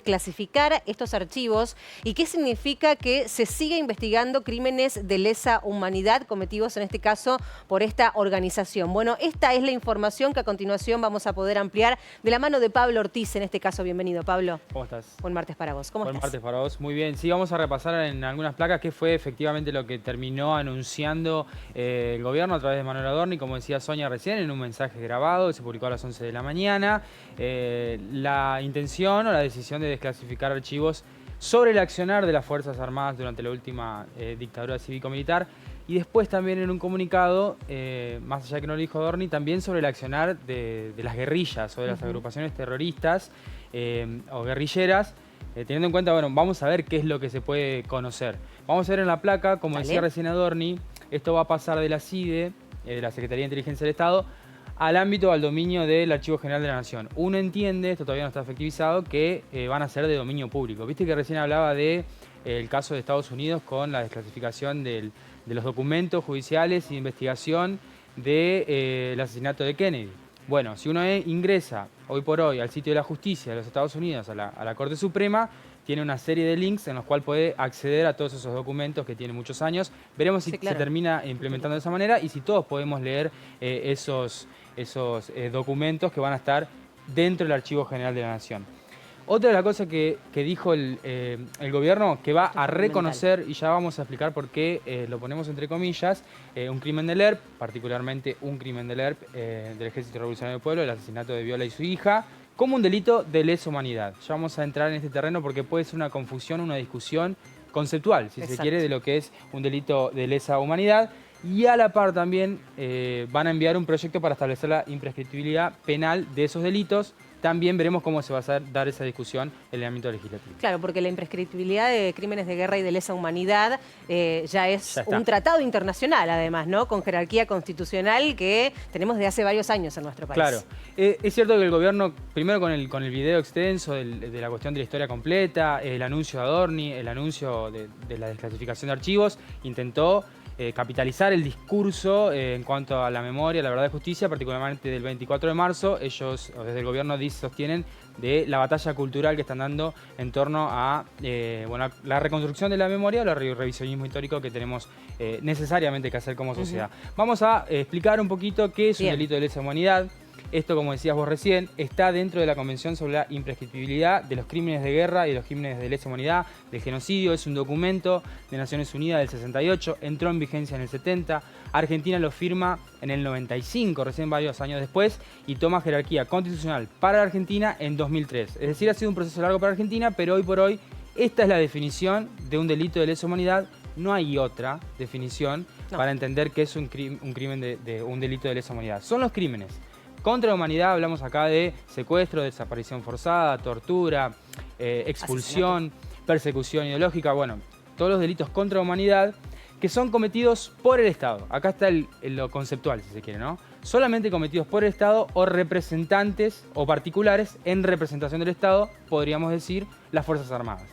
clasificar estos archivos y qué significa que se siga investigando crímenes de lesa humanidad cometidos en este caso por esta organización. Bueno, esta es la información que a continuación vamos a poder ampliar de la mano de Pablo Ortiz, en este caso. Bienvenido, Pablo. ¿Cómo estás? Buen martes para vos. ¿Cómo estás? Buen martes para vos. Muy bien. Sí, vamos a repasar en algunas placas qué fue efectivamente lo que terminó anunciando el gobierno a través de Manuel Adorni, como decía Sonia recién, en un mensaje grabado que se publicó a las 11 de la mañana. La intención o la decisión de desclasificar archivos sobre el accionar de las Fuerzas Armadas durante la última dictadura cívico-militar, y después también en un comunicado, más allá de que no lo dijo Adorni, también sobre el accionar de las guerrillas o de las agrupaciones terroristas o guerrilleras, teniendo en cuenta, bueno, vamos a ver qué es lo que se puede conocer. Vamos a ver en la placa, como decía recién Adorni, esto va a pasar de la CIDE, de la Secretaría de Inteligencia del Estado, al ámbito, al dominio del Archivo General de la Nación. Uno entiende, esto todavía no está efectivizado, que van a ser de dominio público. Viste que recién hablaba de el caso de Estados Unidos con la desclasificación de los documentos judiciales y de investigación del asesinato de Kennedy. Bueno, si uno ingresa hoy por hoy al sitio de la justicia de los Estados Unidos, a la Corte Suprema, tiene una serie de links en los cuales puede acceder a todos esos documentos que tienen muchos años. Veremos si se termina implementando de esa manera y si todos podemos leer esos documentos que van a estar dentro del Archivo General de la Nación. Otra de las cosas que dijo el gobierno, que va a reconocer, y ya vamos a explicar por qué lo ponemos entre comillas, un crimen del ERP, particularmente un crimen del ERP, del Ejército Revolucionario del Pueblo, el asesinato de Viola y su hija, como un delito de lesa humanidad. Ya vamos a entrar en este terreno porque puede ser una confusión, una discusión conceptual, si se quiere, de lo que es un delito de lesa humanidad. Y a la par también van a enviar un proyecto para establecer la imprescriptibilidad penal de esos delitos. También veremos cómo se va a dar esa discusión en el ámbito legislativo. Claro, porque la imprescriptibilidad de crímenes de guerra y de lesa humanidad ya es un tratado internacional, además, ¿no? Con jerarquía constitucional que tenemos desde hace varios años en nuestro país. Claro. Es cierto que el gobierno, primero con el video extenso de la cuestión de la historia completa, el anuncio de Adorni, el anuncio de la desclasificación de archivos, intentó capitalizar el discurso en cuanto a la memoria, la verdad y justicia, particularmente del 24 de marzo. Ellos, desde el gobierno, sostienen de la batalla cultural que están dando en torno a la reconstrucción de la memoria o el revisionismo histórico que tenemos necesariamente que hacer como sociedad. Vamos a explicar un poquito qué es un delito de lesa humanidad. Esto, como decías vos recién, está dentro de la Convención sobre la imprescriptibilidad de los crímenes de guerra y de los crímenes de lesa humanidad, del genocidio. Es un documento de Naciones Unidas del 68, entró en vigencia en el 70, Argentina lo firma en el 95, recién varios años después, y toma jerarquía constitucional para la Argentina en 2003. Es decir, ha sido un proceso largo para Argentina, pero hoy por hoy esta es la definición de un delito de lesa humanidad. No hay otra definición para entender que es un crimen de un delito de lesa humanidad. Son los crímenes contra la humanidad. Hablamos acá de secuestro, desaparición forzada, tortura, expulsión, persecución ideológica, bueno, todos los delitos contra la humanidad que son cometidos por el Estado. Acá está lo conceptual, si se quiere, ¿no? Solamente cometidos por el Estado o representantes o particulares en representación del Estado, podríamos decir, las Fuerzas Armadas.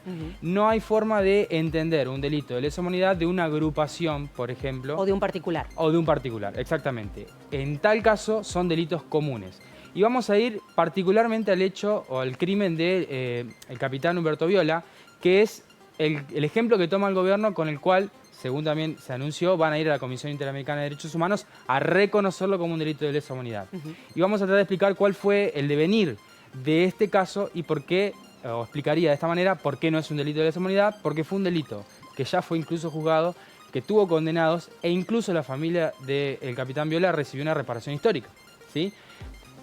No hay forma de entender un delito de lesa humanidad de una agrupación, por ejemplo. O de un particular. O de un particular, exactamente. En tal caso, son delitos comunes. Y vamos a ir particularmente al hecho o al crimen del capitán Humberto Viola, que es el ejemplo que toma el gobierno, con el cual, según también se anunció, van a ir a la Comisión Interamericana de Derechos Humanos a reconocerlo como un delito de lesa humanidad. Y vamos a tratar de explicar cuál fue el devenir de este caso y por qué, o explicaría de esta manera, por qué no es un delito de lesa humanidad, porque fue un delito que ya fue incluso juzgado, que tuvo condenados, e incluso la familia del capitán Viola recibió una reparación histórica, ¿sí?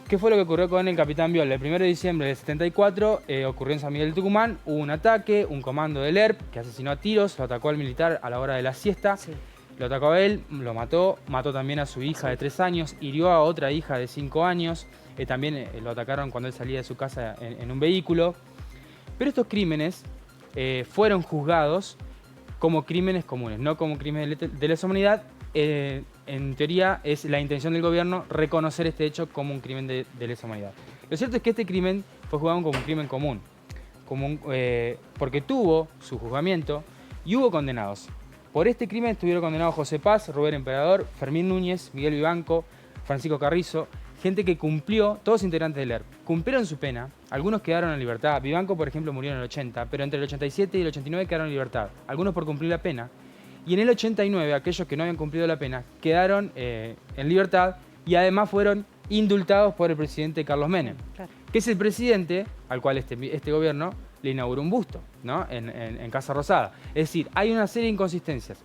¿Qué fue lo que ocurrió con el capitán Viola? El 1 de diciembre del 74 ocurrió en San Miguel de Tucumán, hubo un ataque, un comando del ERP que asesinó a tiros, lo atacó al militar a la hora de la siesta, lo atacó a él, lo mató también a su hija de 3 años, hirió a otra hija de 5 años, también lo atacaron cuando él salía de su casa en un vehículo. Pero estos crímenes fueron juzgados como crímenes comunes, no como crímenes de lesa humanidad. En teoría es la intención del gobierno reconocer este hecho como un crimen de lesa humanidad. Lo cierto es que este crimen fue juzgado como un crimen común, porque tuvo su juzgamiento y hubo condenados. Por este crimen estuvieron condenados José Paz, Rubén Emperador, Fermín Núñez, Miguel Vivanco, Francisco Carrizo, gente que cumplió, todos integrantes del ERP, cumplieron su pena, algunos quedaron en libertad. Vivanco, por ejemplo, murió en el 80, pero entre el 87 y el 89 quedaron en libertad, algunos por cumplir la pena. Y en el 89, aquellos que no habían cumplido la pena quedaron en libertad y además fueron indultados por el presidente Carlos Menem, Claro. que es el presidente al cual este gobierno le inauguró un busto, ¿no? en Casa Rosada. Es decir, hay una serie de inconsistencias.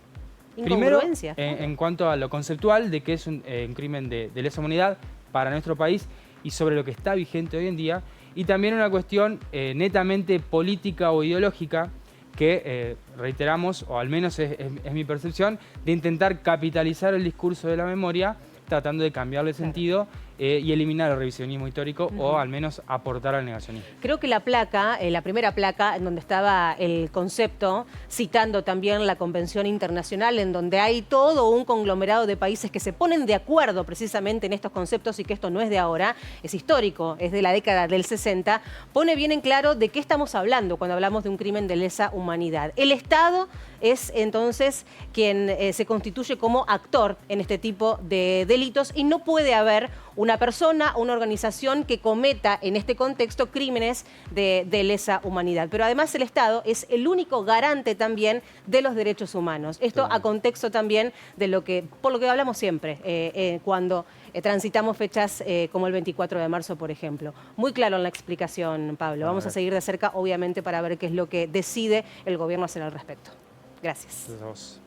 Primero, Incongruencias. en cuanto a lo conceptual de que es un crimen de lesa humanidad para nuestro país y sobre lo que está vigente hoy en día, y también una cuestión netamente política o ideológica que reiteramos, o al menos es mi percepción, de intentar capitalizar el discurso de la memoria tratando de cambiarle sentido y eliminar el revisionismo histórico o al menos aportar al negacionismo. Creo que la placa, la primera placa, en donde estaba el concepto, citando también la Convención Internacional, en donde hay todo un conglomerado de países que se ponen de acuerdo precisamente en estos conceptos y que esto no es de ahora, es histórico, es de la década del 60, pone bien en claro de qué estamos hablando cuando hablamos de un crimen de lesa humanidad. El Estado es entonces quien se constituye como actor en este tipo de delitos y no puede haber una persona o una organización que cometa en este contexto crímenes de lesa humanidad. Pero además el Estado es el único garante también de los derechos humanos. Esto a contexto también de lo que, por lo que hablamos siempre, cuando transitamos fechas como el 24 de marzo, por ejemplo. Muy claro en la explicación, Pablo. Vamos a seguir de cerca, obviamente, para ver qué es lo que decide el gobierno hacer al respecto. Gracias. Gracias a vos.